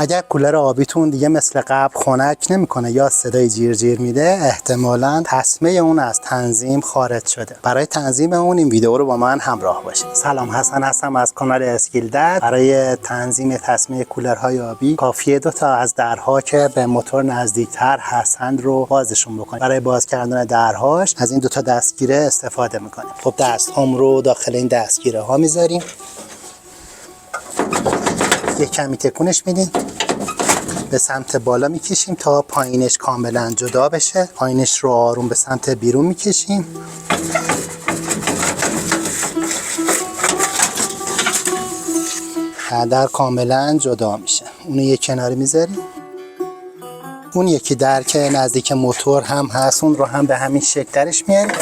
اگر کولر آبیتون دیگه مثل قبل خنک نمیکنه یا صدای جیر جیر میده، احتمالاً تسمه اون از تنظیم خارج شده. برای تنظیم اون این ویدیو رو با من همراه باشید. سلام، حسن هستم از کانال اسکیلدت. برای تنظیم تسمه کولرهای آبی کافیه 2 تا از درها که به موتور نزدیکتر هستند رو بازشون بکنید. برای باز کردن درهاش از این 2 تا دستگیره استفاده میکنیم. خب دست هم رو داخل این دستگیره ها میذاریم، یک کمی تکونش میدیم، به سمت بالا میکشیم تا پایینش کاملا جدا بشه. پایینش رو آروم به سمت بیرون میکشیم. در کاملا جدا میشه. اونو یک کناری میذاریم. اون یکی در که نزدیک موتور هم هست، اون رو هم به همین شکل درش میاریم.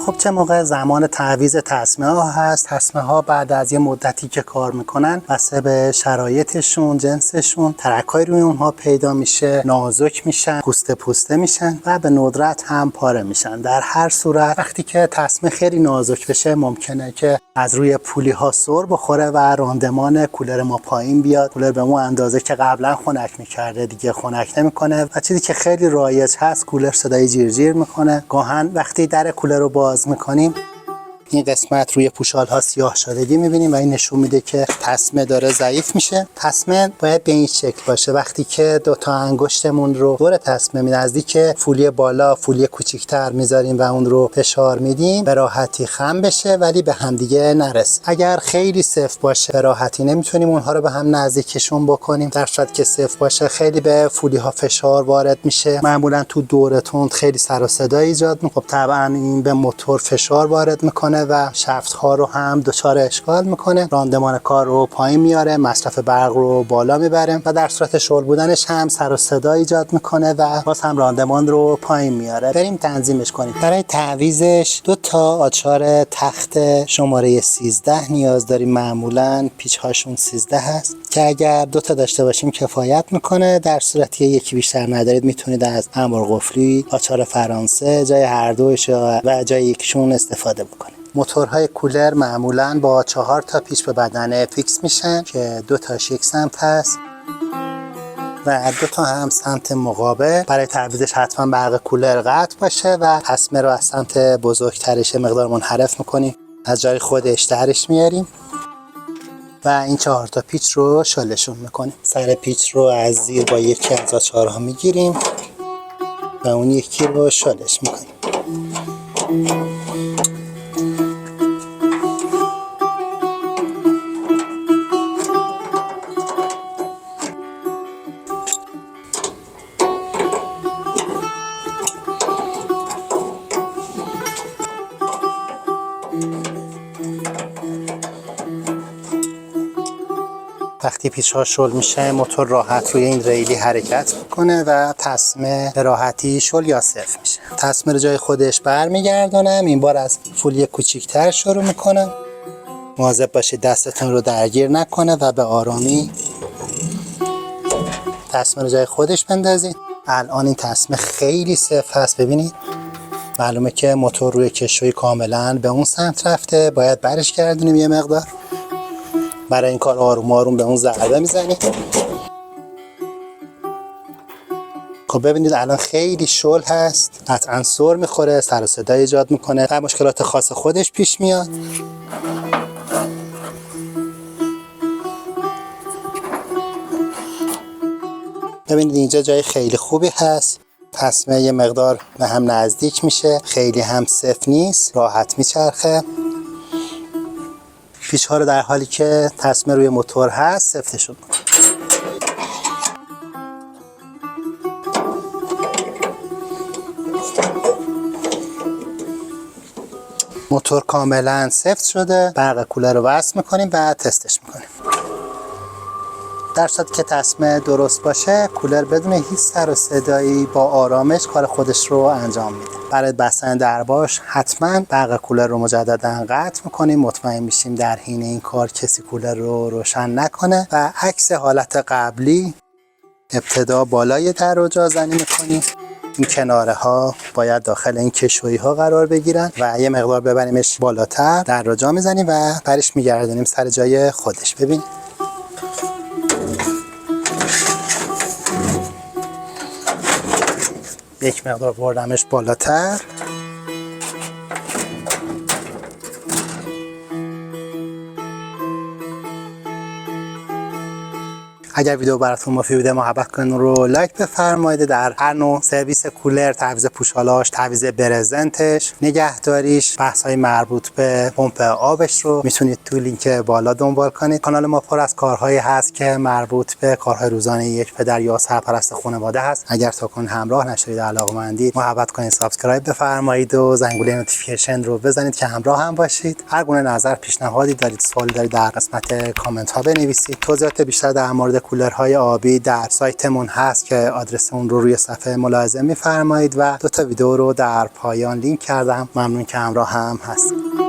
خب چه موقع زمان تعویض تسمه ها هست. تسمه ها بعد از یه مدتی که کار میکنن، بسته به شرایطشون، جنسشون، ترک‌های روی اونها پیدا میشه، نازک میشن، پوسته میشن و به ندرت هم پاره میشن. در هر صورت وقتی که تسمه خیلی نازک بشه، ممکنه که از روی پولی ها سر بخوره و راندمان کولر ما پایین بیاد. کولر به اون اندازه که قبلا خنک میکرده دیگه خنک نمیکنه و چیزی که خیلی رایج هست، کولر صدای جیر جیر میکنه. گاهن وقتی در کولر رو باز میکنیم، این قسمت روی پوشال ها سیاه شدگی میبینیم و این نشون میده که تسمه داره ضعیف میشه. تسمه باید به این شکل باشه. وقتی که 2 تا انگشتمون رو دور تسمه نزدیک فولی بالا، فولی کوچیک‌تر میذاریم و اون رو فشار میدیم، به راحتی خم بشه ولی به هم دیگه نرسه. اگر خیلی سفت باشه، به راحتی نمیتونیم اونها رو به هم نزدیکشون بکنیم. در صورتی که سفت باشه، خیلی به فولی ها فشار وارد میشه. معمولا تو دور تند خیلی سر و صدا ایجاد میکنه. خب طبعا این به موتور فشار وارد میکنه و شفت ها رو هم دچار اشکال میکنه، راندمان کار رو پایین میاره، مصرف برق رو بالا میبره و در صورت شل بودنش هم سر و صدا ایجاد میکنه و باز هم راندمان رو پایین میاره. بریم تنظیمش کنیم. برای تعویضش 2 تا آچار تخت شماره 13 نیاز داریم. معمولا پیچ هاشون 13 هست که اگر 2 تا داشته باشیم کفایت میکنه. در صورتی که یکی بیشتر ندارید، میتونید از انبار قفلی، آچار فرانسه جای هر دوش و جای یکیشون استفاده بکنید. موتورهای کولر معمولاً با 4 تا پیچ به بدنه فیکس میشن که 2 تاش یک سمت هست و 2 تا هم سمت مقابل. برای تعویضش حتما برق کولر قطع باشه و تسمه رو از سمت بزرگترش مقدار منحرف میکنیم، از جای خودش درش میاریم و این 4 تا پیچ رو شلشون میکنیم. سر پیچ رو از زیر با یکی از آچارها میگیریم و اون یکی رو شلش میکنیم. وقتی پیچ ها شل میشه، موتور راحت روی این ریلی حرکت میکنه و تسمه به راحتی شل یا صفر میشه. تسمه رو جای خودش برمیگردونم. این بار از فولی کوچیک‌تر شروع میکنم. مواظب باشید دستتون رو درگیر نکنه و به آرامی تسمه رو جای خودش بندازید. الان این تسمه خیلی صفر هست، ببینید. معلومه که موتور روی کشوی کاملا به اون سمت رفته. باید برش گردونیم یه مقدار. برای این کار آروم آروم به اون ضربه میزنیم. خب ببینید الان خیلی شل هست، قطعا سر میخوره، سر و صدا ایجاد میکنه و مشکلات خاص خودش پیش میاد. ببینید اینجا جای خیلی خوبی هست. تسمه یه مقدار به هم نزدیک میشه، خیلی هم سفت نیست، راحت میچرخه. پیچ ها رو در حالی که تسمه روی موتور هست سفتشون میکنم. موتور کاملا سفت شده. برق کولر رو وصل میکنیم و تستش میکنیم. در صورتی که تسمه درست باشه، کولر بدون هیچ سر و صدایی با آرامش کار خودش رو انجام میده. برای بستن درباش حتما برق کولر رو مجددا قطع میکنیم، مطمئن میشیم در حین این کار کسی کولر رو روشن نکنه و عکس حالت قبلی ابتدا بالای در رو جازنی میکنیم. این کناره ها باید داخل این کشویی ها قرار بگیرن و یه مقدار ببریمش بالاتر. در رو جا میزنیم و برش میگردونیم سر جای خودش. ببین یک مقدار بردمش بالاتر. اگر ویدیو براتون مفید بوده محبت کنین رو لایک بفرمایید. در هر نوع سرویس کولر، تعویض پوشالاش، تعویض برزنتش، نگهداریش، بحث‌های مربوط به پمپ آبش رو میتونید تو لینک بالا دنبال کنید. کانال ما پر از کارهایی هست که مربوط به کارهای روزانه یک پدر یا سرپرست خانواده هست. اگر تاکنون همراه نشدید علاقه‌مندید محبت کنید سابسکرایب بفرمایید و زنگوله نوتیفیکیشن رو بزنید که همراه هم باشید. هر گونه نظر، پیشنهادی دارید، سوالی دارید در قسمت کامنت ها بنویسید. توضیحات بیشتر در مورد کولرهای آبی در سایتمون هست که آدرس اون رو روی صفحه ملاحظه می‌فرمایید و 2 تا ویدیو رو در پایان لینک کردم. ممنون که همراه هم هستید.